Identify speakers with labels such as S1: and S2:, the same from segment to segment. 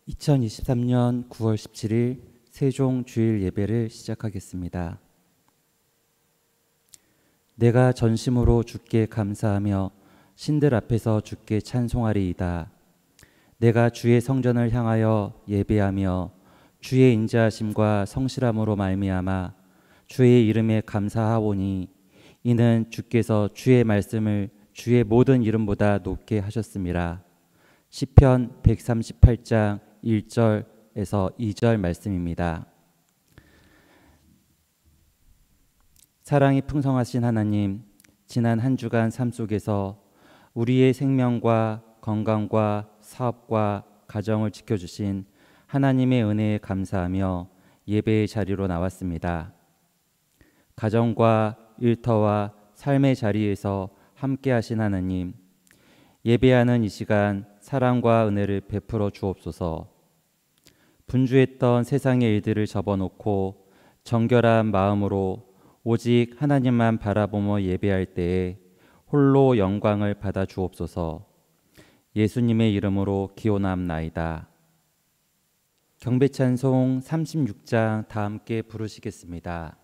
S1: 2023년 9월 17일 세종 주일 예배를 시작하겠습니다. 내가 전심으로 주께 감사하며 신들 앞에서 주께 찬송하리이다. 내가 주의 성전을 향하여 예배하며 주의 인자하심과 성실함으로 말미암아 주의 이름에 감사하오니 이는 주께서 주의 말씀을 주의 모든 이름보다 높게 하셨음이라. 시편 138장 1절에서 2절 말씀입니다. 사랑이 풍성하신 하나님, 지난 한 주간 삶 속에서 우리의 생명과 건강과 사업과 가정을 지켜주신 하나님의 은혜에 감사하며 예배의 자리로 나왔습니다. 가정과 일터와 삶의 자리에서 함께 하신 하나님, 예배하는 이 시간 사랑과 은혜를 베풀어 주옵소서. 분주했던 세상의 일들을 접어놓고 정결한 마음으로 오직 하나님만 바라보며 예배할 때에 홀로 영광을 받아 주옵소서. 예수님의 이름으로 기원함나이다. 경배찬송 36장 다 함께 부르시겠습니다.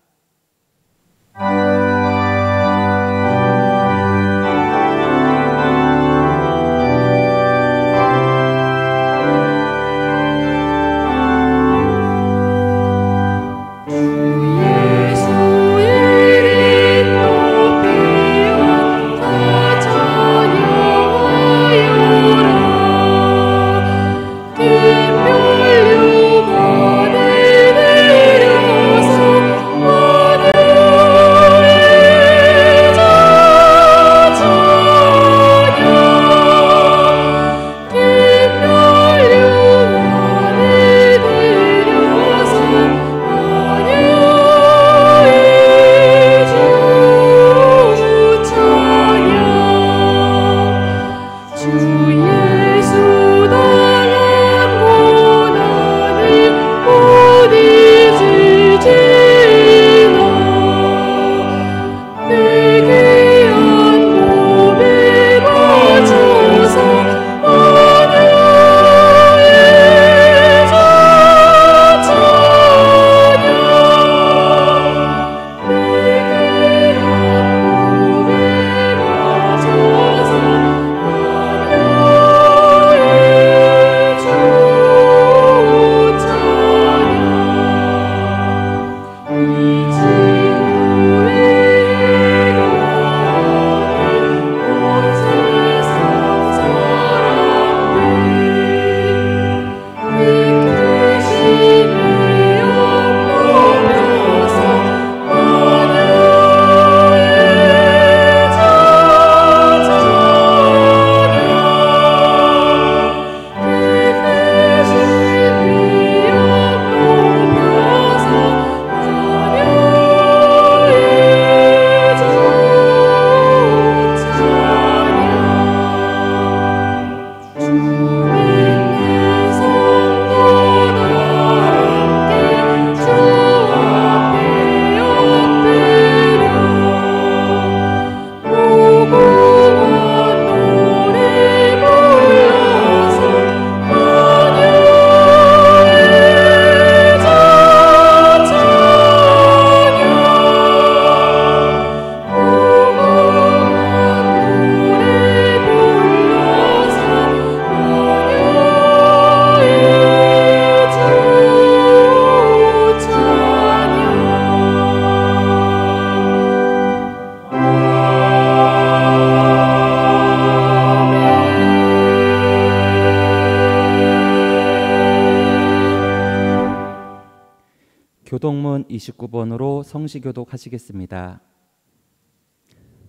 S1: 교동문 29번으로 성시교독 하시겠습니다.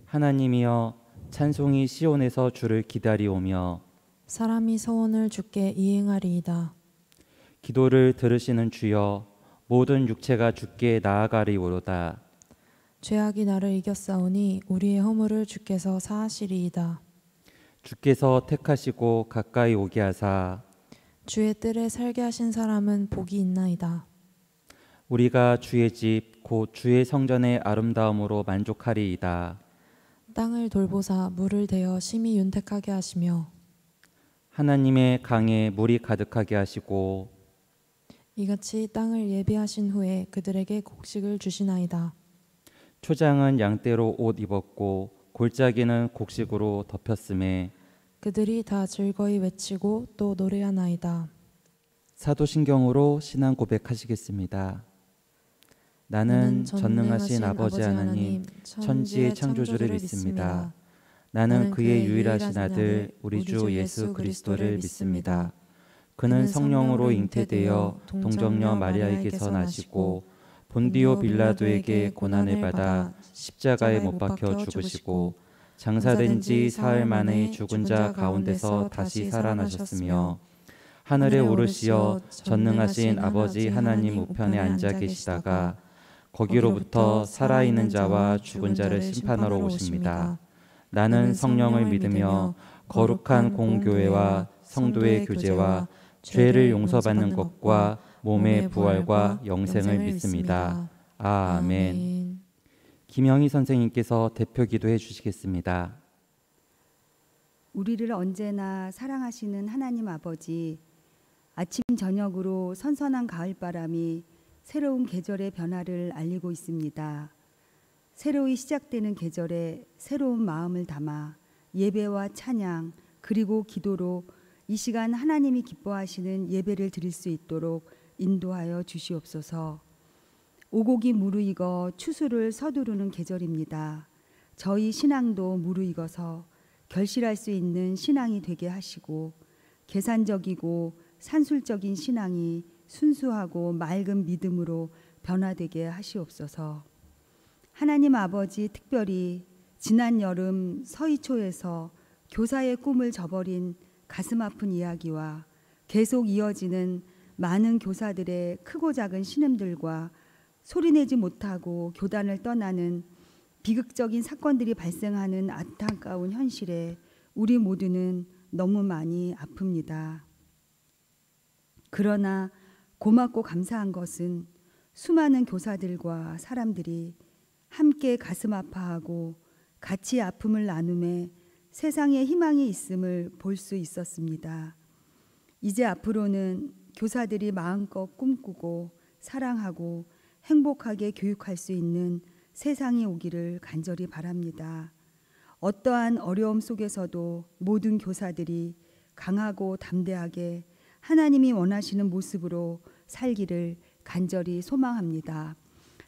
S1: 하나님이여, 찬송이 시온에서 주를 기다리오며
S2: 사람이 소원을 주께 이행하리이다.
S1: 기도를 들으시는 주여, 모든 육체가 주께 나아가리오로다.
S2: 죄악이 나를 이겼사오니 우리의 허물을 주께서 사하시리이다.
S1: 주께서 택하시고 가까이 오게 하사
S2: 주의 뜰에 살게 하신 사람은 복이 있나이다.
S1: 우리가 주의 집 곧 주의 성전의 아름다움으로 만족하리이다.
S2: 땅을 돌보사 물을 대어 심히 윤택하게 하시며
S1: 하나님의 강에 물이 가득하게 하시고
S2: 이같이 땅을 예비하신 후에 그들에게 곡식을 주시나이다.
S1: 초장은 양떼로 옷 입었고 골짜기는 곡식으로 덮였음에
S2: 그들이 다 즐거이 외치고 또 노래하나이다.
S1: 사도신경으로 신앙 고백하시겠습니다. 나는 전능하신 아버지 하나님 천지의 창조주를 믿습니다. 나는 그의 유일하신 아들 우리 주 예수 그리스도를 믿습니다. 그는 성령으로 잉태되어 동정녀 마리아에게서 나시고 본디오 빌라도에게 고난을 받아 십자가에 못 박혀 죽으시고 장사된 지 사흘 만에 죽은 자 가운데서 다시 살아나셨으며 하늘에 오르시어 전능하신 아버지 하나님 우편에 앉아 계시다가 거기로부터 살아있는 자와 죽은 자를 심판하러 오십니다. 나는 성령을 믿으며 거룩한 공교회와 성도의 교제와 죄를 용서받는 것과 몸의 부활과 영생을 믿습니다. 아멘. 김영희 선생님께서 대표 기도해 주시겠습니다.
S3: 우리를 언제나 사랑하시는 하나님 아버지, 아침 저녁으로 선선한 가을바람이 새로운 계절의 변화를 알리고 있습니다. 새로이 시작되는 계절에 새로운 마음을 담아 예배와 찬양 그리고 기도로 이 시간 하나님이 기뻐하시는 예배를 드릴 수 있도록 인도하여 주시옵소서. 오곡이 무르익어 추수를 서두르는 계절입니다. 저희 신앙도 무르익어서 결실할 수 있는 신앙이 되게 하시고 계산적이고 산술적인 신앙이 순수하고 맑은 믿음으로 변화되게 하시옵소서. 하나님 아버지, 특별히 지난 여름 서희초에서 교사의 꿈을 저버린 가슴 아픈 이야기와 계속 이어지는 많은 교사들의 크고 작은 신음들과 소리내지 못하고 교단을 떠나는 비극적인 사건들이 발생하는 안타까운 현실에 우리 모두는 너무 많이 아픕니다. 그러나 고맙고 감사한 것은 수많은 교사들과 사람들이 함께 가슴 아파하고 같이 아픔을 나눔에 세상에 희망이 있음을 볼 수 있었습니다. 이제 앞으로는 교사들이 마음껏 꿈꾸고 사랑하고 행복하게 교육할 수 있는 세상이 오기를 간절히 바랍니다. 어떠한 어려움 속에서도 모든 교사들이 강하고 담대하게 하나님이 원하시는 모습으로 살기를 간절히 소망합니다.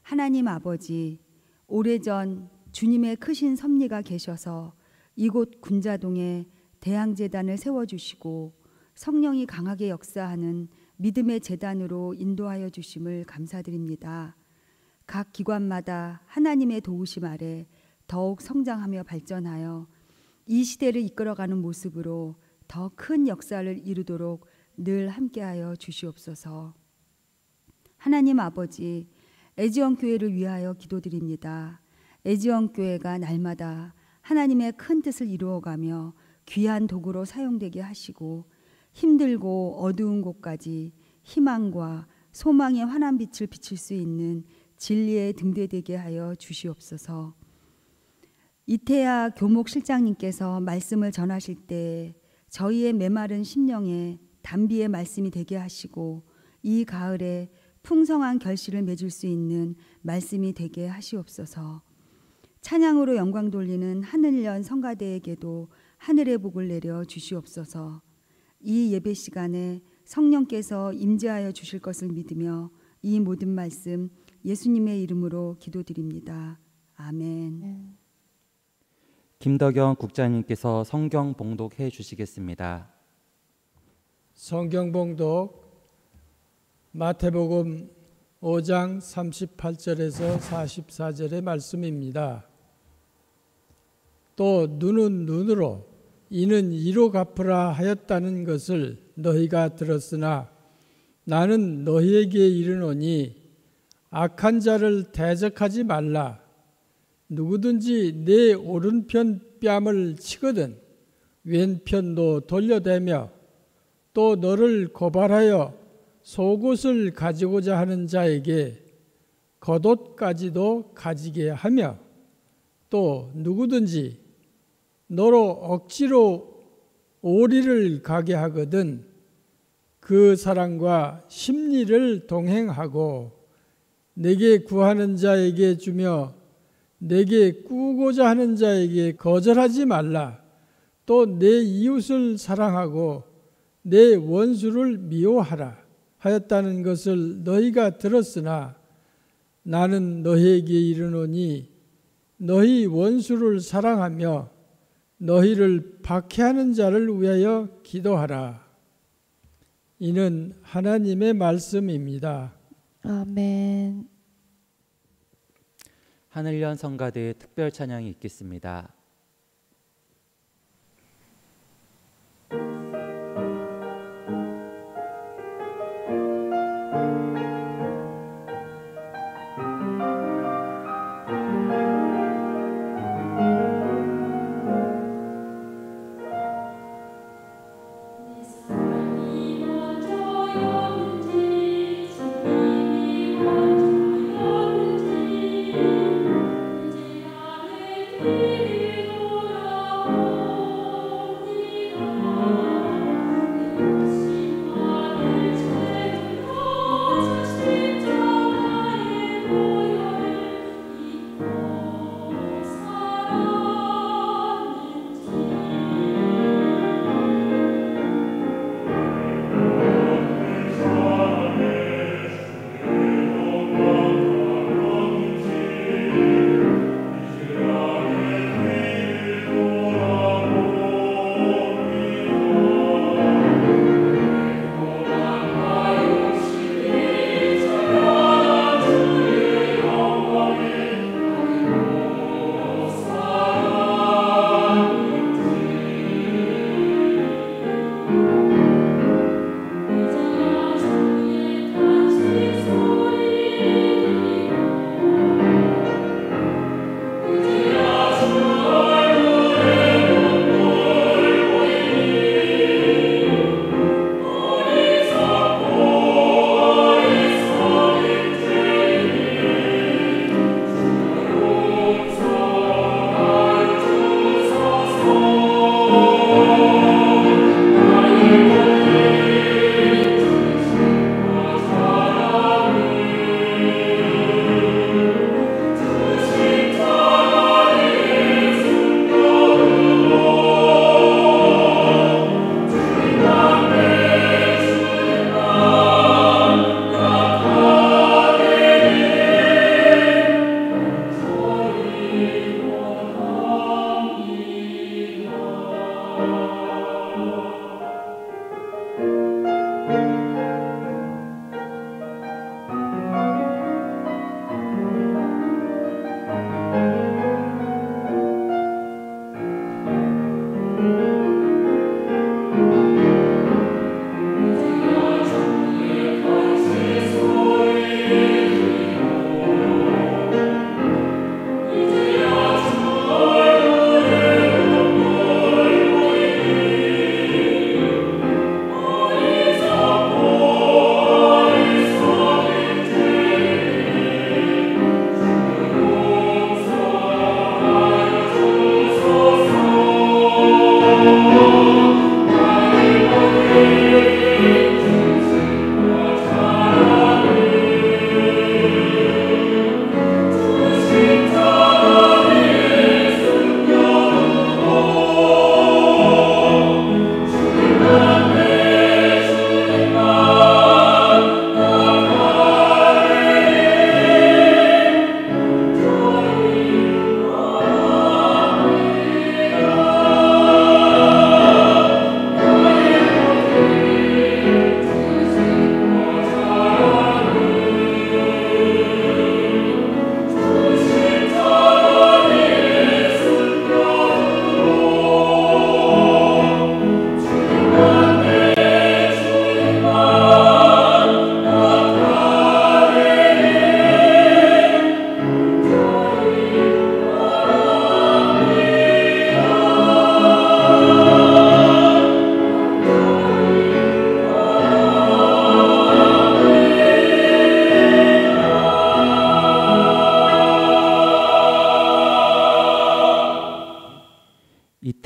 S3: 하나님 아버지, 오래전 주님의 크신 섭리가 계셔서 이곳 군자동에 대항재단을 세워주시고 성령이 강하게 역사하는 믿음의 재단으로 인도하여 주심을 감사드립니다. 각 기관마다 하나님의 도우심 아래 더욱 성장하며 발전하여 이 시대를 이끌어가는 모습으로 더 큰 역사를 이루도록 늘 함께하여 주시옵소서. 하나님 아버지, 애지원 교회를 위하여 기도드립니다. 애지원 교회가 날마다 하나님의 큰 뜻을 이루어가며 귀한 도구로 사용되게 하시고 힘들고 어두운 곳까지 희망과 소망의 환한 빛을 비칠 수 있는 진리의 등대되게 하여 주시옵소서. 이태야 교목 실장님께서 말씀을 전하실 때 저희의 메마른 심령에 단비의 말씀이 되게 하시고 이 가을에 풍성한 결실을 맺을 수 있는 말씀이 되게 하시옵소서. 찬양으로 영광 돌리는 하늘연 성가대에게도 하늘의 복을 내려 주시옵소서. 이 예배 시간에 성령께서 임재하여 주실 것을 믿으며 이 모든 말씀 예수님의 이름으로 기도드립니다. 아멘.
S1: 김덕영 국장님께서 성경 봉독해 주시겠습니다.
S4: 성경 봉독 마태복음 5장 38절에서 44절의 말씀입니다. 또 눈은 눈으로 이는 이로 갚으라 하였다는 것을 너희가 들었으나 나는 너희에게 이르노니 악한 자를 대적하지 말라. 누구든지 내 오른편 뺨을 치거든 왼편도 돌려대며 또 너를 고발하여 속옷을 가지고자 하는 자에게 겉옷까지도 가지게 하며 또 누구든지 너로 억지로 오리를 가게 하거든 그 사람과 십리를 동행하고 내게 구하는 자에게 주며 내게 꾸고자 하는 자에게 거절하지 말라. 또 내 이웃을 사랑하고 내 원수를 미워하라 하였다는 것을 너희가 들었으나 나는 너희에게 이르노니 너희 원수를 사랑하며 너희를 박해하는 자를 위하여 기도하라. 이는 하나님의 말씀입니다.
S2: 아멘.
S1: 하늘연 성가대의 특별 찬양이 있겠습니다.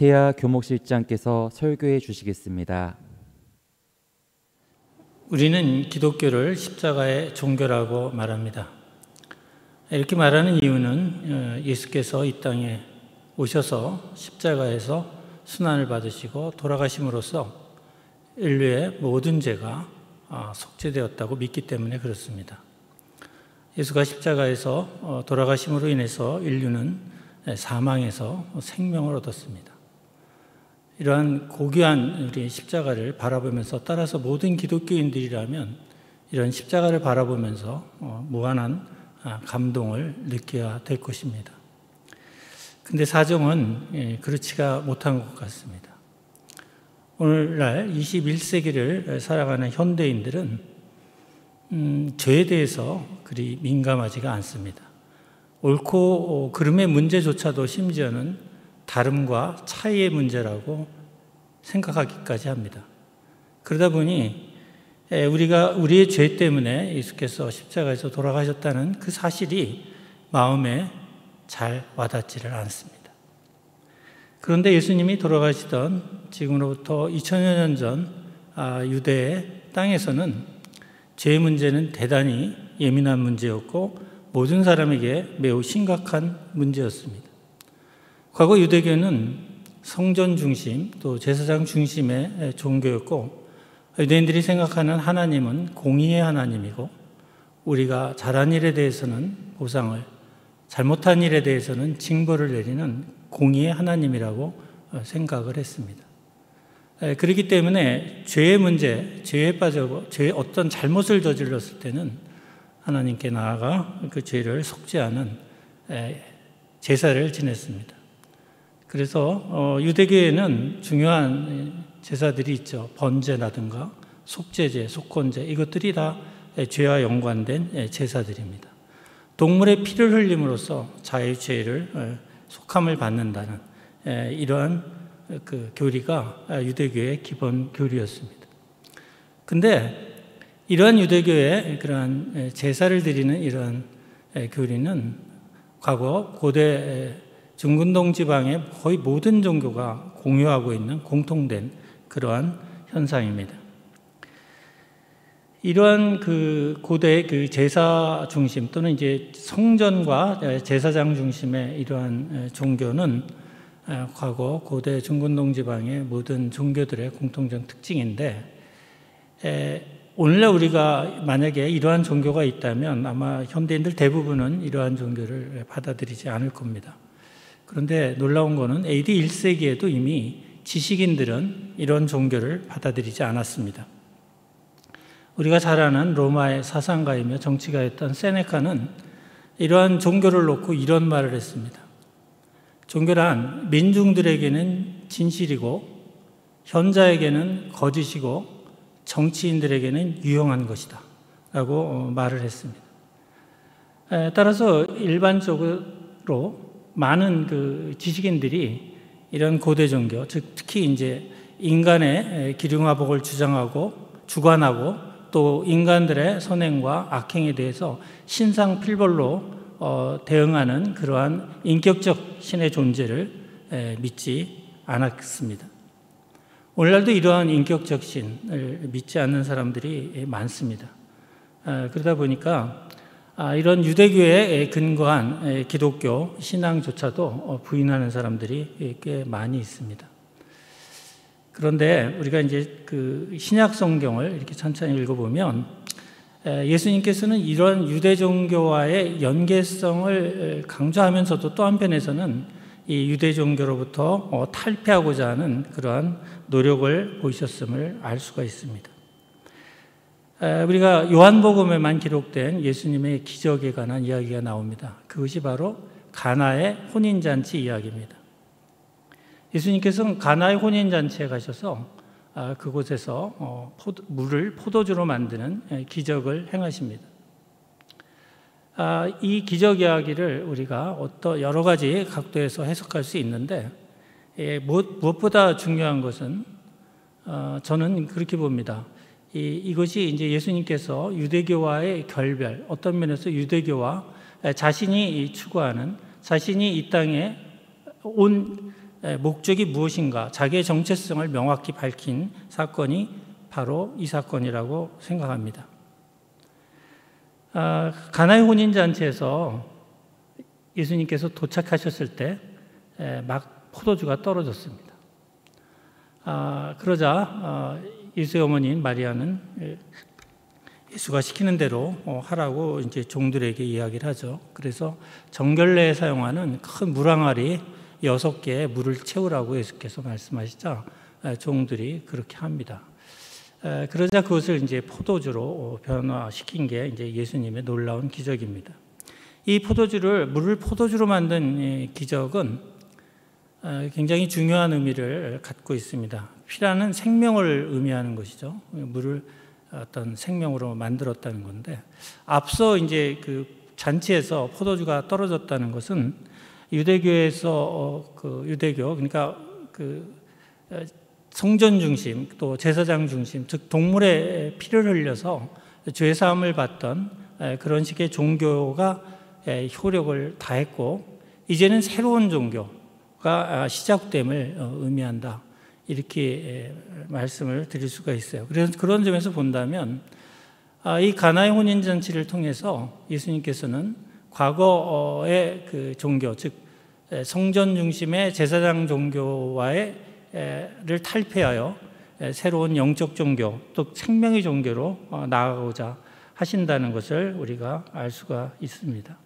S1: 이태야 교목실장께서 설교해 주시겠습니다.
S5: 우리는 기독교를 십자가의 종교라고 말합니다. 이렇게 말하는 이유는 예수께서 이 땅에 오셔서 십자가에서 순환을 받으시고 돌아가심으로써 인류의 모든 죄가 속죄되었다고 믿기 때문에 그렇습니다. 예수가 십자가에서 돌아가심으로 인해서 인류는 사망에서 생명을 얻었습니다. 이러한 고귀한 우리 십자가를 바라보면서, 따라서 모든 기독교인들이라면 이런 십자가를 바라보면서 무한한 감동을 느껴야 될 것입니다. 근데 사정은 그렇지가 못한 것 같습니다. 오늘날 21세기를 살아가는 현대인들은 죄에 대해서 그리 민감하지가 않습니다. 옳고 그름의 문제조차도 심지어는 다름과 차이의 문제라고 생각하기까지 합니다. 그러다 보니 우리가 우리의 죄 때문에 예수께서 십자가에서 돌아가셨다는 그 사실이 마음에 잘 와닿지를 않습니다. 그런데 예수님이 돌아가시던 지금으로부터 2000여 년 전 유대의 땅에서는 죄의 문제는 대단히 예민한 문제였고 모든 사람에게 매우 심각한 문제였습니다. 과거 유대교는 성전 중심 또 제사장 중심의 종교였고, 유대인들이 생각하는 하나님은 공의의 하나님이고 우리가 잘한 일에 대해서는 보상을, 잘못한 일에 대해서는 징벌을 내리는 공의의 하나님이라고 생각을 했습니다. 그렇기 때문에 죄의 문제, 죄에 빠져 어떤 잘못을 저질렀을 때는 하나님께 나아가 그 죄를 속죄하는 제사를 지냈습니다. 그래서 유대교에는 중요한 제사들이 있죠. 번제라든가 속죄제, 속건제, 이것들이 다 죄와 연관된 제사들입니다. 동물의 피를 흘림으로써 자의 죄를 속함을 받는다는 이러한 그 교리가 유대교의 기본 교리였습니다. 근데 이러한 유대교의 그러한 제사를 드리는 이러한 교리는 과거 고대 중근동 지방의 거의 모든 종교가 공유하고 있는 공통된 그러한 현상입니다. 이러한 그 고대 그 제사 중심 또는 이제 성전과 제사장 중심의 이러한 종교는 과거 고대 중근동 지방의 모든 종교들의 공통적 특징인데, 오늘날 우리가 만약에 이러한 종교가 있다면 아마 현대인들 대부분은 이러한 종교를 받아들이지 않을 겁니다. 그런데 놀라운 것은 AD 1세기에도 이미 지식인들은 이런 종교를 받아들이지 않았습니다. 우리가 잘 아는 로마의 사상가이며 정치가였던 세네카는 이러한 종교를 놓고 이런 말을 했습니다. 종교란 민중들에게는 진실이고 현자에게는 거짓이고 정치인들에게는 유용한 것이다 라고 말을 했습니다. 따라서 일반적으로 많은 그 지식인들이 이런 고대 종교, 즉 특히 이제 인간의 기륭화복을 주관하고 또 인간들의 선행과 악행에 대해서 신상필벌로 대응하는 그러한 인격적 신의 존재를 믿지 않았습니다. 오늘날도 이러한 인격적 신을 믿지 않는 사람들이 많습니다. 그러다 보니까 이런 유대교에 근거한 기독교 신앙조차도 부인하는 사람들이 꽤 많이 있습니다. 그런데 우리가 이제 그 신약 성경을 이렇게 천천히 읽어보면 예수님께서는 이런 유대 종교와의 연계성을 강조하면서도 또 한편에서는 이 유대 종교로부터 탈피하고자 하는 그러한 노력을 보이셨음을 알 수가 있습니다. 우리가 요한복음에만 기록된 예수님의 기적에 관한 이야기가 나옵니다. 그것이 바로 가나의 혼인잔치 이야기입니다. 예수님께서는 가나의 혼인잔치에 가셔서 그곳에서 물을 포도주로 만드는 기적을 행하십니다. 이 기적 이야기를 우리가 여러 가지 각도에서 해석할 수 있는데, 무엇보다 중요한 것은 저는 그렇게 봅니다. 이것이 이제 예수님께서 유대교와의 결별, 어떤 면에서 유대교와 자신이 추구하는, 자신이 이 땅에 온 목적이 무엇인가, 자기의 정체성을 명확히 밝힌 사건이 바로 이 사건이라고 생각합니다. 가나의 혼인잔치에서 예수님께서 도착하셨을 때 막 포도주가 떨어졌습니다. 그러자 예수의 어머니인 마리아는 예수가 시키는 대로 하라고 이제 종들에게 이야기를 하죠. 그래서 정결례에 사용하는 큰 물항아리 6개의 물을 채우라고 예수께서 말씀하시자 종들이 그렇게 합니다. 그러자 그것을 이제 포도주로 변화시킨 게 이제 예수님의 놀라운 기적입니다. 이 물을 포도주로 만든 이 기적은 굉장히 중요한 의미를 갖고 있습니다. 피라는 생명을 의미하는 것이죠. 물을 어떤 생명으로 만들었다는 건데, 앞서 이제 그 잔치에서 포도주가 떨어졌다는 것은 유대교에서 유대교, 그러니까 그 성전 중심 또 제사장 중심, 즉 동물의 피를 흘려서 죄 사함을 받던 그런 식의 종교가 효력을 다했고, 이제는 새로운 종교가 시작됨을 의미한다, 이렇게 말씀을 드릴 수가 있어요. 그래서 그런 점에서 본다면 이 가나의 혼인잔치를 통해서 예수님께서는 과거의 그 종교, 즉 성전 중심의 제사장 종교를 탈피하여 새로운 영적 종교, 또 생명의 종교로 나아가고자 하신다는 것을 우리가 알 수가 있습니다.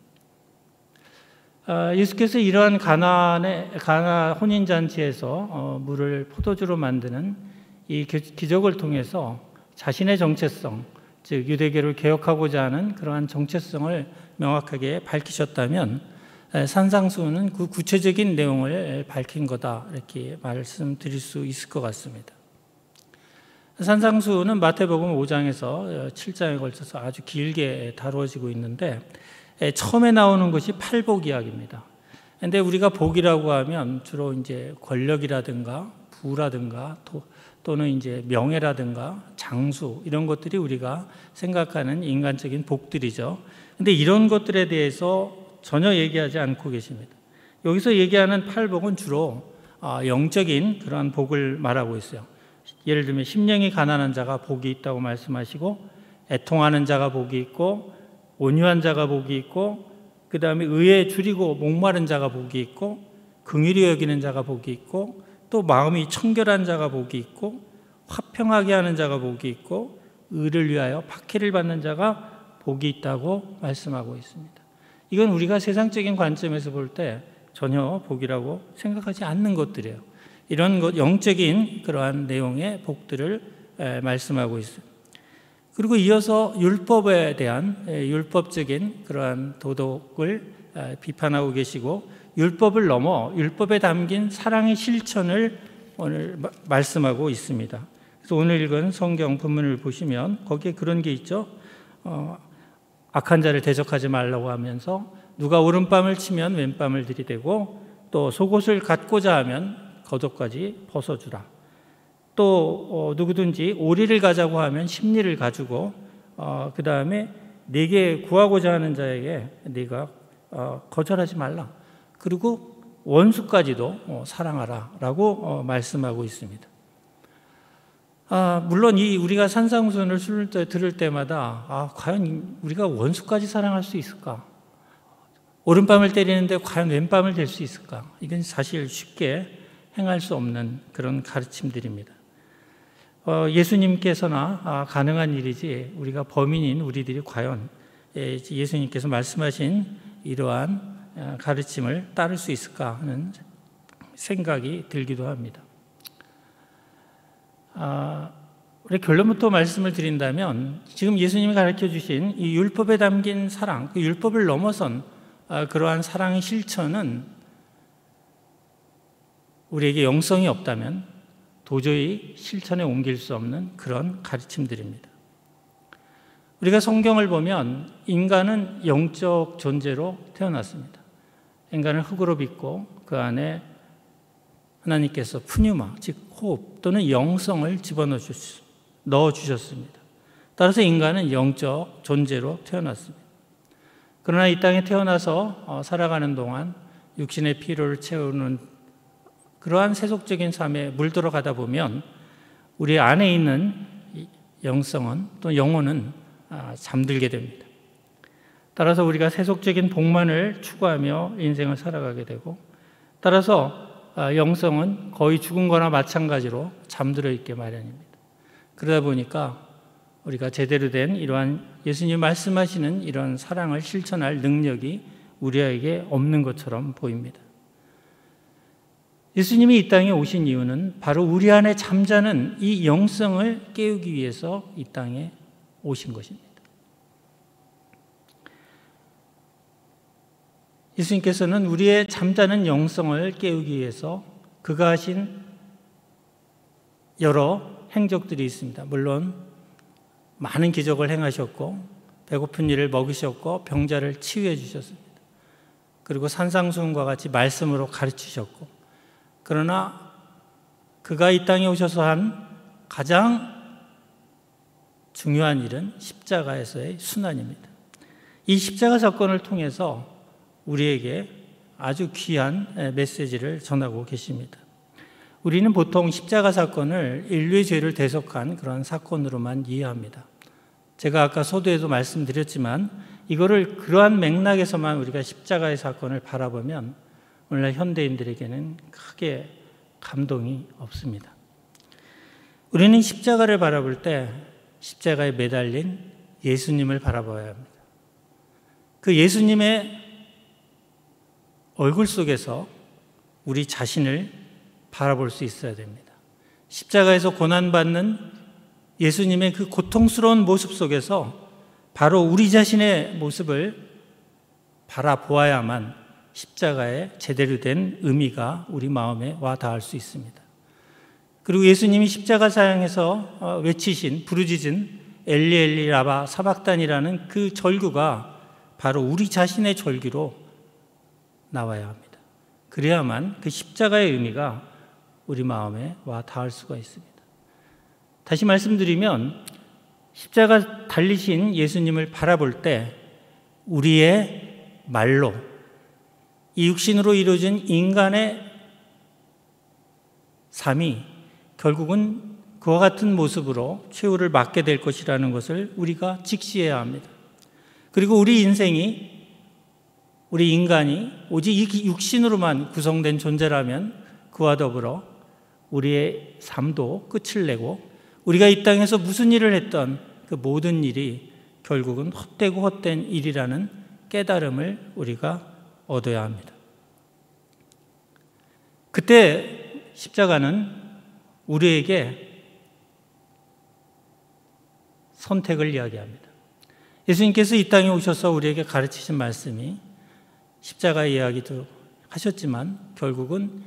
S5: 예수께서 이러한 가나 혼인잔치에서 물을 포도주로 만드는 이 기적을 통해서 자신의 정체성, 즉 유대교를 개혁하고자 하는 그러한 정체성을 명확하게 밝히셨다면 산상수훈은 그 구체적인 내용을 밝힌 거다, 이렇게 말씀드릴 수 있을 것 같습니다. 산상수훈은 마태복음 5장에서 7장에 걸쳐서 아주 길게 다루어지고 있는데, 처음에 나오는 것이 팔복 이야기입니다. 그런데 우리가 복이라고 하면 주로 이제 권력이라든가 부라든가 또는 이제 명예라든가 장수, 이런 것들이 우리가 생각하는 인간적인 복들이죠. 그런데 이런 것들에 대해서 전혀 얘기하지 않고 계십니다. 여기서 얘기하는 팔복은 주로 영적인 그러한 복을 말하고 있어요. 예를 들면 심령이 가난한 자가 복이 있다고 말씀하시고, 애통하는 자가 복이 있고, 온유한 자가 복이 있고, 그 다음에 의에 줄이고 목마른 자가 복이 있고, 긍휼히 여기는 자가 복이 있고, 또 마음이 청결한 자가 복이 있고, 화평하게 하는 자가 복이 있고, 의를 위하여 박해를 받는 자가 복이 있다고 말씀하고 있습니다. 이건 우리가 세상적인 관점에서 볼 때 전혀 복이라고 생각하지 않는 것들이에요. 이런 영적인 그러한 내용의 복들을 말씀하고 있어요. 그리고 이어서 율법에 대한 율법적인 그러한 도덕을 비판하고 계시고, 율법을 넘어 율법에 담긴 사랑의 실천을 오늘 말씀하고 있습니다. 그래서 오늘 읽은 성경 본문을 보시면 거기에 그런 게 있죠. 악한 자를 대적하지 말라고 하면서 누가 오른밤을 치면 왼밤을 들이대고, 또 속옷을 갖고자 하면 겉옷까지 벗어주라. 또 누구든지 오리를 가자고 하면 십리를 가지고, 그 다음에 네게 구하고자 하는 자에게 네가 거절하지 말라. 그리고 원수까지도 사랑하라 라고 말씀하고 있습니다. 물론 우리가 산상수훈을 들을 때마다 과연 우리가 원수까지 사랑할 수 있을까? 오른밤을 때리는데 과연 왼밤을 댈 수 있을까? 이건 사실 쉽게 행할 수 없는 그런 가르침들입니다. 예수님께서나 가능한 일이지 우리가 범인인 우리들이 과연 예수님께서 말씀하신 이러한 가르침을 따를 수 있을까 하는 생각이 들기도 합니다. 우리 결론부터 말씀을 드린다면, 지금 예수님이 가르쳐 주신 이 율법에 담긴 사랑, 그 율법을 넘어선 그러한 사랑의 실천은 우리에게 영성이 없다면 도저히 실천에 옮길 수 없는 그런 가르침들입니다. 우리가 성경을 보면 인간은 영적 존재로 태어났습니다. 인간을 흙으로 빚고 그 안에 하나님께서 푸뉴마, 즉 호흡 또는 영성을 집어넣어 주셨습니다. 따라서 인간은 영적 존재로 태어났습니다. 그러나 이 땅에 태어나서 살아가는 동안 육신의 필요를 채우는 그러한 세속적인 삶에 물들어가다 보면 우리 안에 있는 영성은 또 영혼은 잠들게 됩니다. 따라서 우리가 세속적인 복만을 추구하며 인생을 살아가게 되고, 따라서 영성은 거의 죽은 거나 마찬가지로 잠들어 있게 마련입니다. 그러다 보니까 우리가 제대로 된 이러한 예수님 말씀하시는 이런 사랑을 실천할 능력이 우리에게 없는 것처럼 보입니다. 예수님이 이 땅에 오신 이유는 바로 우리 안에 잠자는 이 영성을 깨우기 위해서 이 땅에 오신 것입니다. 예수님께서는 우리의 잠자는 영성을 깨우기 위해서 그가 하신 여러 행적들이 있습니다. 물론 많은 기적을 행하셨고, 배고픈 이를 먹이셨고, 병자를 치유해 주셨습니다. 그리고 산상수훈과 같이 말씀으로 가르치셨고, 그러나 그가 이 땅에 오셔서 한 가장 중요한 일은 십자가에서의 순환입니다. 이 십자가 사건을 통해서 우리에게 아주 귀한 메시지를 전하고 계십니다. 우리는 보통 십자가 사건을 인류의 죄를 대속한 그런 사건으로만 이해합니다. 제가 아까 서두에도 말씀드렸지만 이거를 그러한 맥락에서만 우리가 십자가의 사건을 바라보면 오늘날 현대인들에게는 크게 감동이 없습니다. 우리는 십자가를 바라볼 때 십자가에 매달린 예수님을 바라봐야 합니다. 그 예수님의 얼굴 속에서 우리 자신을 바라볼 수 있어야 됩니다. 십자가에서 고난받는 예수님의 그 고통스러운 모습 속에서 바로 우리 자신의 모습을 바라보아야만 십자가의 제대로 된 의미가 우리 마음에 와 닿을 수 있습니다. 그리고 예수님이 십자가 사형에서 외치신 부르짖은 엘리 엘리 라바 사박단이라는 그 절규가 바로 우리 자신의 절규로 나와야 합니다. 그래야만 그 십자가의 의미가 우리 마음에 와 닿을 수가 있습니다. 다시 말씀드리면 십자가 달리신 예수님을 바라볼 때 우리의 말로 이 육신으로 이루어진 인간의 삶이 결국은 그와 같은 모습으로 최후를 맞게 될 것이라는 것을 우리가 직시해야 합니다. 그리고 우리 인생이, 우리 인간이 오직 이 육신으로만 구성된 존재라면 그와 더불어 우리의 삶도 끝을 내고 우리가 이 땅에서 무슨 일을 했던 그 모든 일이 결국은 헛되고 헛된 일이라는 깨달음을 우리가 얻어야 합니다. 그때 십자가는 우리에게 선택을 이야기합니다. 예수님께서 이 땅에 오셔서 우리에게 가르치신 말씀이 십자가의 이야기도 하셨지만 결국은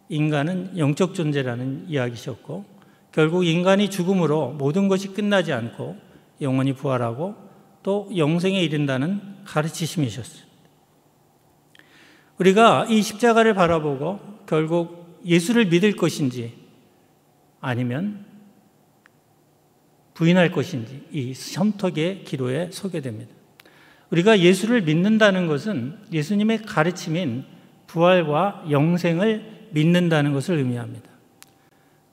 S5: 인간은 영적 존재라는 이야기셨고, 결국 인간이 죽음으로 모든 것이 끝나지 않고 영원히 부활하고 또 영생에 이른다는 가르치심이셨습니다. 우리가 이 십자가를 바라보고 결국 예수를 믿을 것인지 아니면 부인할 것인지 이 선택의 기로에 서게 됩니다. 우리가 예수를 믿는다는 것은 예수님의 가르침인 부활과 영생을 믿는다는 것을 의미합니다.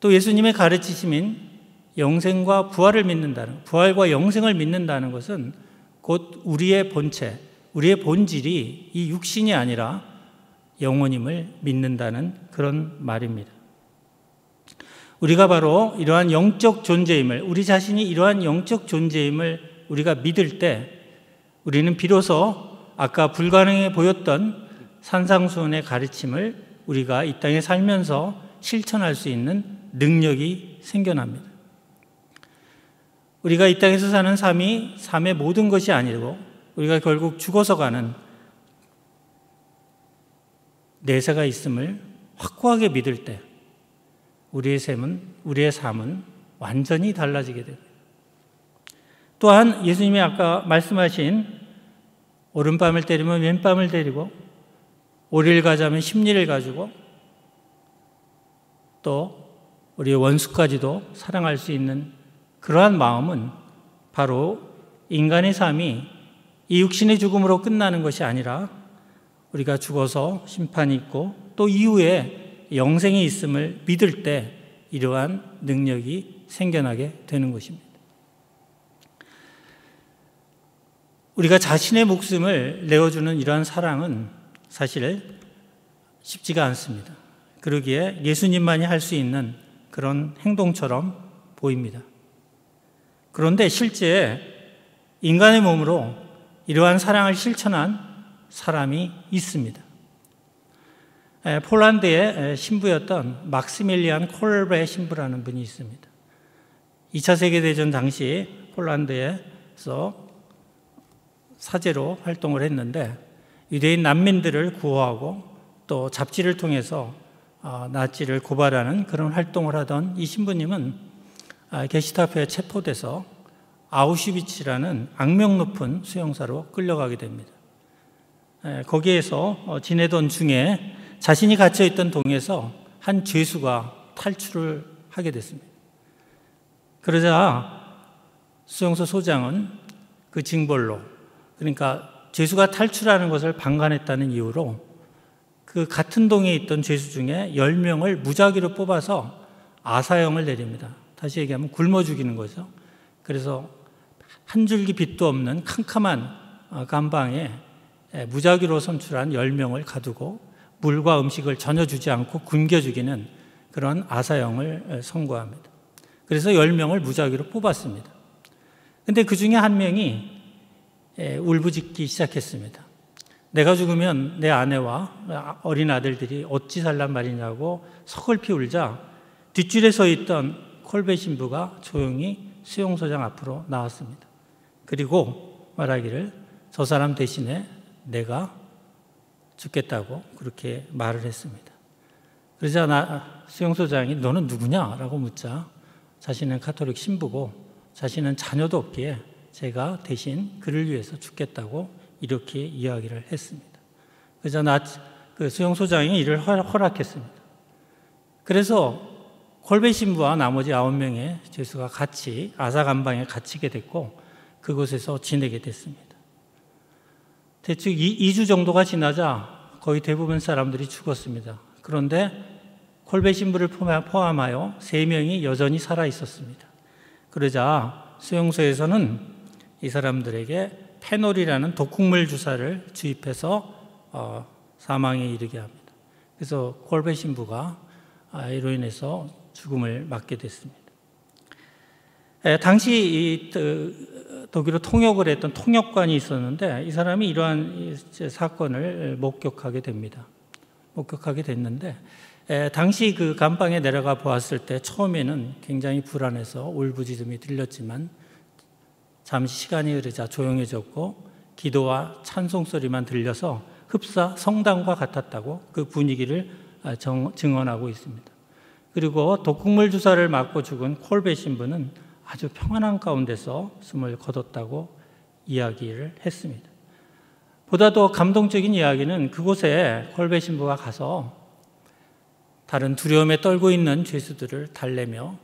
S5: 또 예수님의 가르치심인 영생과 부활을 믿는다는, 부활과 영생을 믿는다는 것은 곧 우리의 본체, 우리의 본질이 이 육신이 아니라 영혼임을 믿는다는 그런 말입니다. 우리가 바로 이러한 영적 존재임을, 우리 자신이 이러한 영적 존재임을 우리가 믿을 때 우리는 비로소 아까 불가능해 보였던 산상수훈의 가르침을 우리가 이 땅에 살면서 실천할 수 있는 능력이 생겨납니다. 우리가 이 땅에서 사는 삶이 삶의 모든 것이 아니고 우리가 결국 죽어서 가는 내세가 있음을 확고하게 믿을 때 우리의 삶은 완전히 달라지게 됩니다. 또한 예수님이 아까 말씀하신 오른밤을 때리면 왼밤을 때리고 오리를 가자면 십리를 가지고 또 우리의 원수까지도 사랑할 수 있는 그러한 마음은 바로 인간의 삶이 이 육신의 죽음으로 끝나는 것이 아니라 우리가 죽어서 심판이 있고 또 이후에 영생이 있음을 믿을 때 이러한 능력이 생겨나게 되는 것입니다. 우리가 자신의 목숨을 내어주는 이러한 사랑은 사실 쉽지가 않습니다. 그러기에 예수님만이 할 수 있는 그런 행동처럼 보입니다. 그런데 실제 인간의 몸으로 이러한 사랑을 실천한 사람이 있습니다. 폴란드의 신부였던 막시밀리안 콜베 신부라는 분이 있습니다. 2차 세계대전 당시 폴란드에서 사제로 활동을 했는데 유대인 난민들을 구호하고 또 잡지를 통해서 나치를 고발하는 그런 활동을 하던 이 신부님은 게시타포에 체포돼서 아우슈비츠라는 악명 높은 수용사로 끌려가게 됩니다. 거기에서 지내던 중에 자신이 갇혀있던 동에서 한 죄수가 탈출을 하게 됐습니다. 그러자 수용소 소장은 그 징벌로, 그러니까 죄수가 탈출하는 것을 방관했다는 이유로 그 같은 동에 있던 죄수 중에 10명을 무작위로 뽑아서 아사형을 내립니다. 다시 얘기하면 굶어 죽이는 거죠. 그래서 한 줄기 빛도 없는 캄캄한 감방에 무작위로 선출한 10명을 가두고 물과 음식을 전혀 주지 않고 굶겨 죽이는 그런 아사형을 선고합니다. 그래서 10명을 무작위로 뽑았습니다. 근데 그 중에 한 명이 울부짖기 시작했습니다. 내가 죽으면 내 아내와 어린 아들들이 어찌 살란 말이냐고 서글피 울자 뒷줄에 서 있던 콜베 신부가 조용히 수용소장 앞으로 나왔습니다. 그리고 말하기를 저 사람 대신에 내가 죽겠다고 그렇게 말을 했습니다. 그러자 수용소장이 너는 누구냐? 라고 묻자 자신은 카톨릭 신부고 자신은 자녀도 없기에 제가 대신 그를 위해서 죽겠다고 이렇게 이야기를 했습니다. 그래서 그 수용소장이 이를 허락했습니다. 그래서 콜베 신부와 나머지 9명의 죄수가 같이 아사감방에 갇히게 됐고 그곳에서 지내게 됐습니다. 대충 2주 정도가 지나자 거의 대부분 사람들이 죽었습니다. 그런데 콜베 신부를 포함하여 3명이 여전히 살아 있었습니다. 그러자 수용소에서는 이 사람들에게 페놀이라는 독극물 주사를 주입해서 사망에 이르게 합니다. 그래서 콜베 신부가 이로 인해서 죽음을 맞게 됐습니다. 당시 독일로 통역을 했던 통역관이 있었는데 이 사람이 이러한 사건을 목격하게 됩니다. 목격하게 됐는데 당시 그 감방에 내려가 보았을 때 처음에는 굉장히 불안해서 울부짖음이 들렸지만 잠시 시간이 흐르자 조용해졌고 기도와 찬송 소리만 들려서 흡사 성당과 같았다고 그 분위기를 증언하고 있습니다. 그리고 독극물 주사를 맞고 죽은 콜베 신부는 아주 평안한 가운데서 숨을 거뒀다고 이야기를 했습니다. 보다 더 감동적인 이야기는 그곳에 콜베 신부가 가서 다른 두려움에 떨고 있는 죄수들을 달래며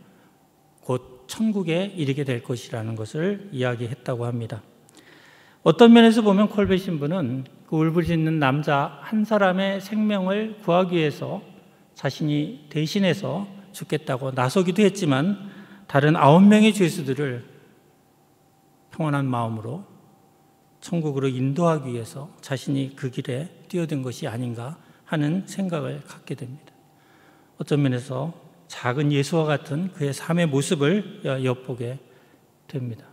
S5: 곧 천국에 이르게 될 것이라는 것을 이야기했다고 합니다. 어떤 면에서 보면 콜베 신부는 그 울부짖는 남자 한 사람의 생명을 구하기 위해서 자신이 대신해서 죽겠다고 나서기도 했지만 다른 9명의 죄수들을 평안한 마음으로 천국으로 인도하기 위해서 자신이 그 길에 뛰어든 것이 아닌가 하는 생각을 갖게 됩니다. 어떤 면에서 작은 예수와 같은 그의 삶의 모습을 엿보게 됩니다.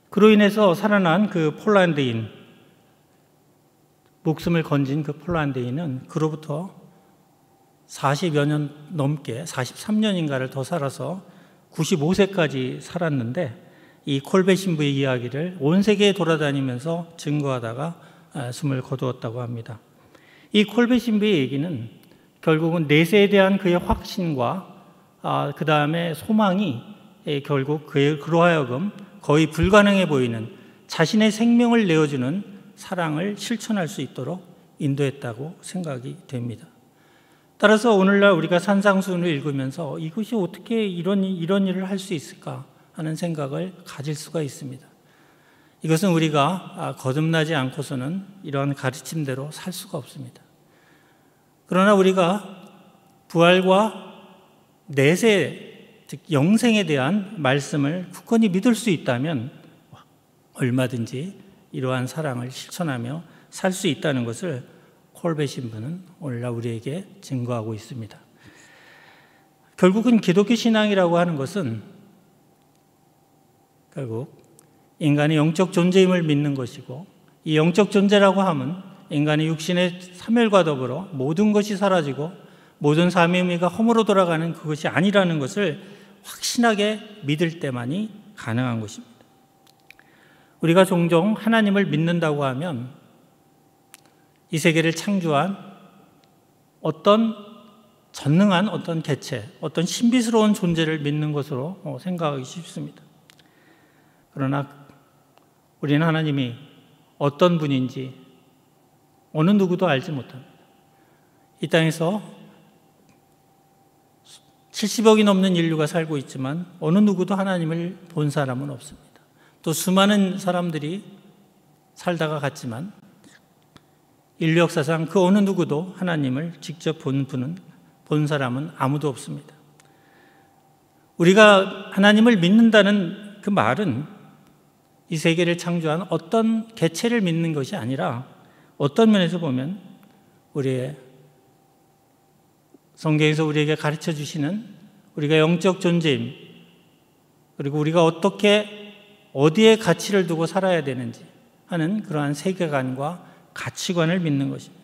S5: 그로 인해서 살아난 그 폴란드인, 목숨을 건진 그 폴란드인은 그로부터 40여 년 넘게 43년인가를 더 살아서 95세까지 살았는데 이 콜베 신부의 이야기를 온 세계에 돌아다니면서 증거하다가 숨을 거두었다고 합니다. 이 콜베 신부의 얘기는 결국은 내세에 대한 그의 확신과 그 다음에 소망이 결국 그로 하여금 거의 불가능해 보이는 자신의 생명을 내어주는 사랑을 실천할 수 있도록 인도했다고 생각이 됩니다. 따라서 오늘날 우리가 산상수훈을 읽으면서 이것이 어떻게 이런 일을 할 수 있을까 하는 생각을 가질 수가 있습니다. 이것은 우리가 거듭나지 않고서는 이러한 가르침대로 살 수가 없습니다. 그러나 우리가 부활과 내세, 즉 영생에 대한 말씀을 굳건히 믿을 수 있다면 얼마든지 이러한 사랑을 실천하며 살 수 있다는 것을 콜벳 신부는 오늘날 우리에게 증거하고 있습니다. 결국은 기독교 신앙이라고 하는 것은 결국 인간의 영적 존재임을 믿는 것이고, 이 영적 존재라고 하면 인간의 육신의 사멸과 더불어 모든 것이 사라지고 모든 삶의 의미가 험으로 돌아가는 그것이 아니라는 것을 확신하게 믿을 때만이 가능한 것입니다. 우리가 종종 하나님을 믿는다고 하면 이 세계를 창조한 어떤 전능한 어떤 개체, 어떤 신비스러운 존재를 믿는 것으로 생각하기 쉽습니다. 그러나 우리는 하나님이 어떤 분인지 어느 누구도 알지 못합니다. 이 땅에서 70억이 넘는 인류가 살고 있지만 어느 누구도 하나님을 본 사람은 없습니다. 또 수많은 사람들이 살다가 갔지만 인류 역사상 그 어느 누구도 하나님을 직접 본 사람은 아무도 없습니다. 우리가 하나님을 믿는다는 그 말은 이 세계를 창조한 어떤 개체를 믿는 것이 아니라 어떤 면에서 보면 우리의 성경에서 우리에게 가르쳐 주시는 우리가 영적 존재임, 그리고 우리가 어디에 가치를 두고 살아야 되는지 하는 그러한 세계관과 가치관을 믿는 것입니다.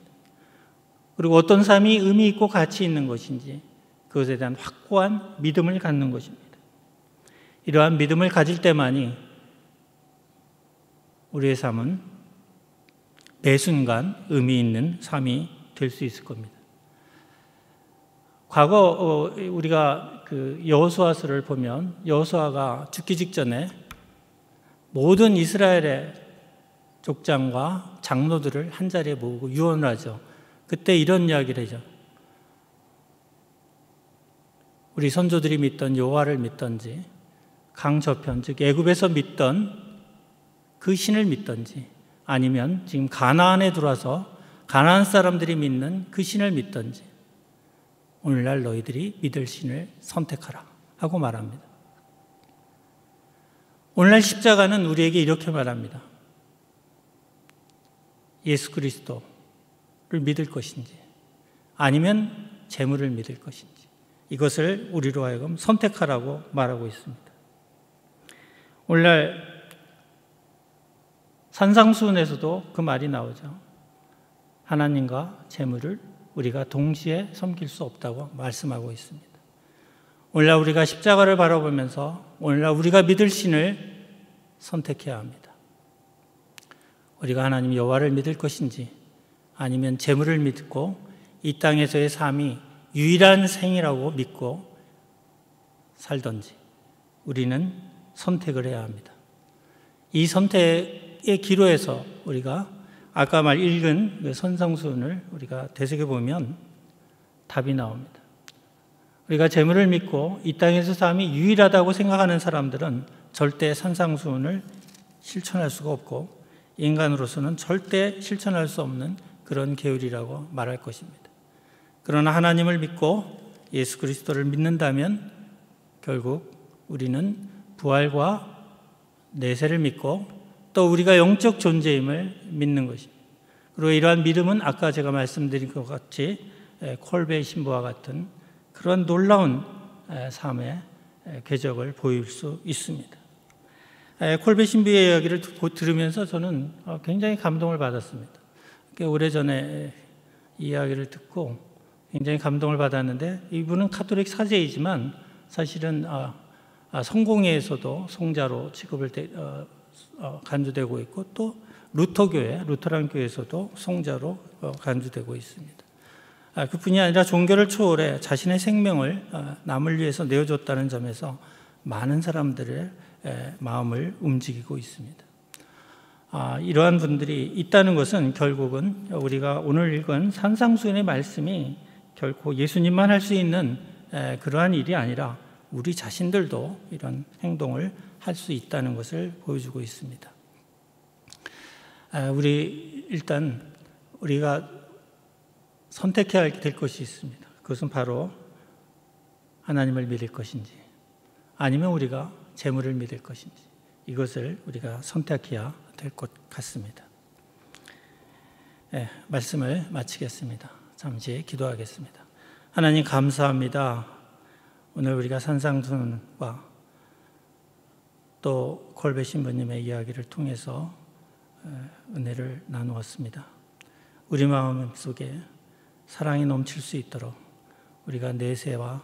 S5: 그리고 어떤 삶이 의미 있고 가치 있는 것인지 그것에 대한 확고한 믿음을 갖는 것입니다. 이러한 믿음을 가질 때만이 우리의 삶은 매 순간 의미 있는 삶이 될 수 있을 겁니다. 과거 우리가 그 여호수아서를 보면 여호수아가 죽기 직전에 모든 이스라엘의 족장과 장로들을 한자리에 모으고 유언을 하죠. 그때 이런 이야기를 하죠. 우리 선조들이 믿던 여호와를 믿던지, 강 저편 즉 애굽에서 믿던 그 신을 믿던지, 아니면 지금 가나안에 들어와서 가나안 사람들이 믿는 그 신을 믿던지 오늘날 너희들이 믿을 신을 선택하라 하고 말합니다. 오늘날 십자가는 우리에게 이렇게 말합니다. 예수 그리스도를 믿을 것인지 아니면 재물을 믿을 것인지 이것을 우리로 하여금 선택하라고 말하고 있습니다. 오늘날 산상수훈에서도 그 말이 나오죠. 하나님과 재물을 우리가 동시에 섬길 수 없다고 말씀하고 있습니다. 오늘날 우리가 십자가를 바라보면서 오늘날 우리가 믿을 신을 선택해야 합니다. 우리가 하나님 여호와를 믿을 것인지 아니면 재물을 믿고 이 땅에서의 삶이 유일한 생이라고 믿고 살던지 우리는 선택을 해야 합니다. 이 선택의 기로에서 우리가 아까 읽은 그 산상수훈을 우리가 되새겨보면 답이 나옵니다. 우리가 재물을 믿고 이 땅에서 삶이 유일하다고 생각하는 사람들은 절대 산상수훈을 실천할 수가 없고 인간으로서는 절대 실천할 수 없는 그런 계율이라고 말할 것입니다. 그러나 하나님을 믿고 예수 그리스도를 믿는다면 결국 우리는 부활과 내세를 믿고 또 우리가 영적 존재임을 믿는 것입니다. 그리고 이러한 믿음은 아까 제가 말씀드린 것 같이 콜벳 신부와 같은 그런 놀라운 삶의 궤적을 보일 수 있습니다. 콜벳 신부의 이야기를 들으면서 저는 굉장히 감동을 받았습니다. 오래전에 이 이야기를 듣고 굉장히 감동을 받았는데 이분은 카톨릭 사제이지만 사실은 성공회에서도 송자로 취급을 간주되고 있고 또 루터란 교회에서도 송자로 간주되고 있습니다. 그뿐이 아니라 종교를 초월해 자신의 생명을 남을 위해서 내어줬다는 점에서 많은 사람들의 마음을 움직이고 있습니다. 이러한 분들이 있다는 것은 결국은 우리가 오늘 읽은 산상수훈의 말씀이 결코 예수님만 할 수 있는 그러한 일이 아니라 우리 자신들도 이런 행동을 할 수 있다는 것을 보여주고 있습니다. 일단 우리가 선택해야 될 것이 있습니다. 그것은 바로 하나님을 믿을 것인지 아니면 우리가 재물을 믿을 것인지 이것을 우리가 선택해야 될 것 같습니다. 네, 말씀을 마치겠습니다. 잠시 기도하겠습니다. 하나님 감사합니다. 오늘 우리가 산상순과 또 골배 신부님의 이야기를 통해서 은혜를 나누었습니다. 우리 마음 속에 사랑이 넘칠 수 있도록 우리가 내세와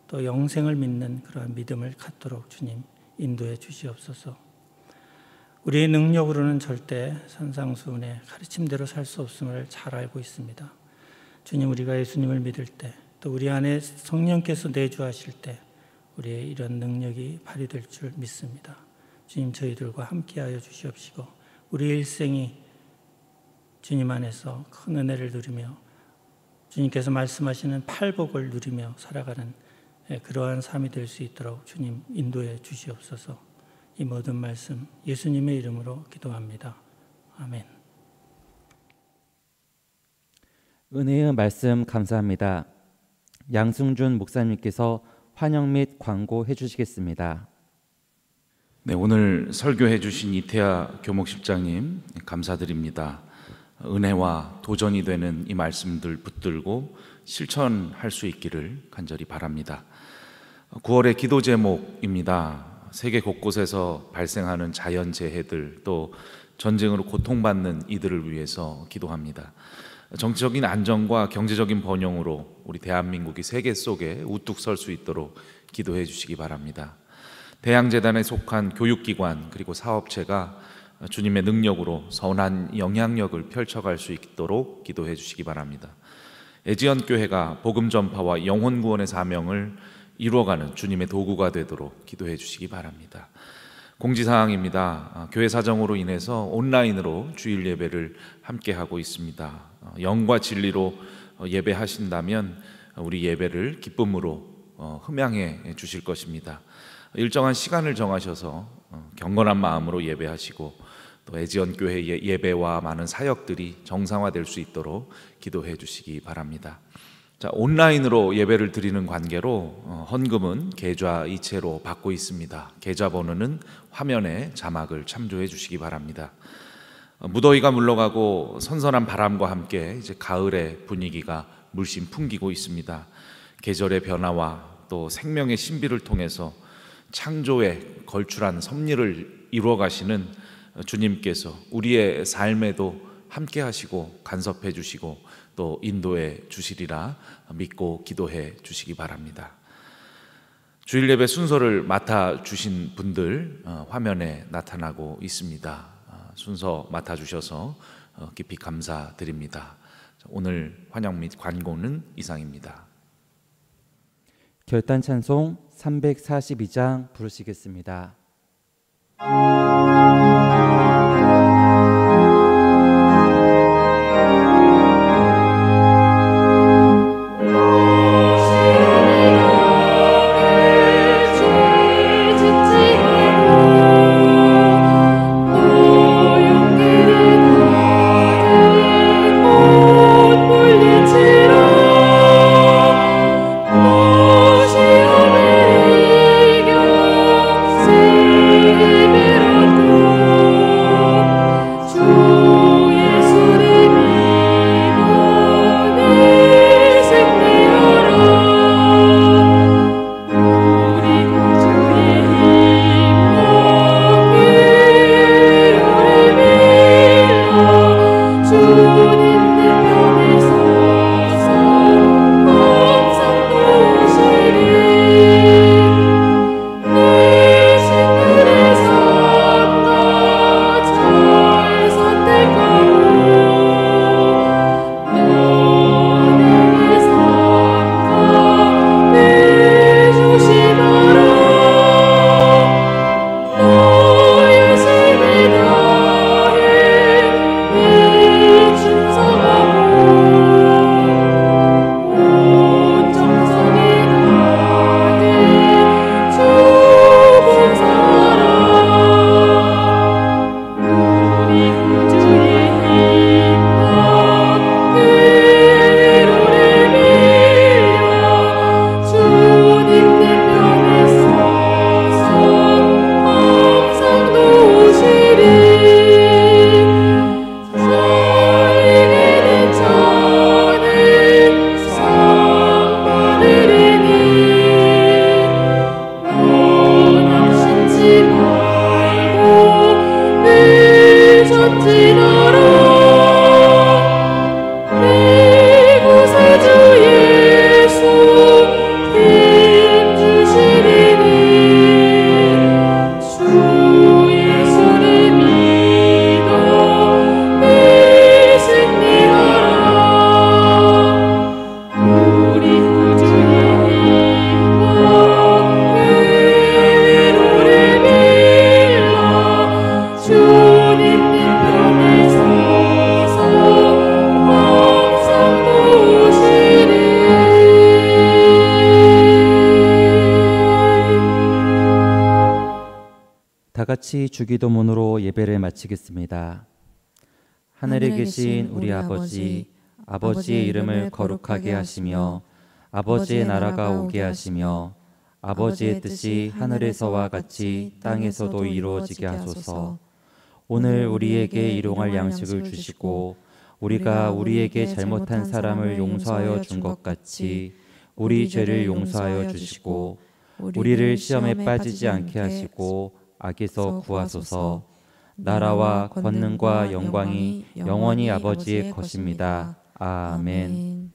S5: 또 영생을 믿는 그러한 믿음을 갖도록 주님 인도해 주시옵소서. 우리의 능력으로는 절대 산상수훈의 가르침대로 살 수 없음을 잘 알고 있습니다. 주님, 우리가 예수님을 믿을 때 또 우리 안에 성령께서 내주하실 때 우리의 이런 능력이 발휘될 줄 믿습니다. 주님, 저희들과 함께하여 주시옵시고 우리의 일생이 주님 안에서 큰 은혜를 누리며 주님께서 말씀하시는 팔복을 누리며 살아가는 그러한 삶이 될 수 있도록 주님 인도해 주시옵소서. 이 모든 말씀 예수님의 이름으로 기도합니다. 아멘.
S1: 은혜의 말씀 감사합니다. 양승준 목사님께서 환영 및 광고해 주시겠습니다.
S6: 네, 오늘 설교해 주신 이태하 교목실장님 감사드립니다. 은혜와 도전이 되는 이 말씀들 붙들고 실천할 수 있기를 간절히 바랍니다. 9월의 기도 제목입니다. 세계 곳곳에서 발생하는 자연재해들 또 전쟁으로 고통받는 이들을 위해서 기도합니다. 정치적인 안정과 경제적인 번영으로 우리 대한민국이 세계 속에 우뚝 설 수 있도록 기도해 주시기 바랍니다. 대양재단에 속한 교육기관 그리고 사업체가 주님의 능력으로 선한 영향력을 펼쳐갈 수 있도록 기도해 주시기 바랍니다. 애지연교회가 복음 전파와 영혼 구원의 사명을 이루어가는 주님의 도구가 되도록 기도해 주시기 바랍니다. 공지사항입니다. 교회 사정으로 인해서 온라인으로 주일 예배를 함께 하고 있습니다. 영과 진리로 예배하신다면 우리 예배를 기쁨으로 흠양해 주실 것입니다. 일정한 시간을 정하셔서 경건한 마음으로 예배하시고 또 애지연교회 예배와 많은 사역들이 정상화될 수 있도록 기도해 주시기 바랍니다. 자, 온라인으로 예배를 드리는 관계로 헌금은 계좌 이체로 받고 있습니다. 계좌번호는 화면에 자막을 참조해 주시기 바랍니다. 무더위가 물러가고 선선한 바람과 함께 이제 가을의 분위기가 물씬 풍기고 있습니다. 계절의 변화와 또 생명의 신비를 통해서 창조에 걸출한 섭리를 이루어 가시는 주님께서 우리의 삶에도 함께 하시고 간섭해 주시고 또 인도해 주시리라 믿고 기도해 주시기 바랍니다. 주일 예배 순서를 맡아 주신 분들 화면에 나타나고 있습니다. 순서 맡아 주셔서 깊이 감사드립니다. 오늘 환영 및 관고는 이상입니다.
S1: 결단 찬송 342장 부르시겠습니다.
S7: Baby
S1: 같이 주기도문으로 예배를 마치겠습니다. 하늘에 계신 우리 아버지, 아버지의 이름을 거룩하게 하시며 아버지의 나라가 오게 하시며 아버지의 뜻이 하늘에서와 같이 땅에서도 이루어지게 하소서. 오늘 우리에게 일용할 양식을 주시고 우리가 우리에게 잘못한 사람을 용서하여 준 것 같이 우리 죄를 용서하여 주시고 우리를 시험에 빠지지 않게 하시고 악에서 구하소서. 나라와 권능과 영광이 영원히 아버지의 것입니다. 아멘.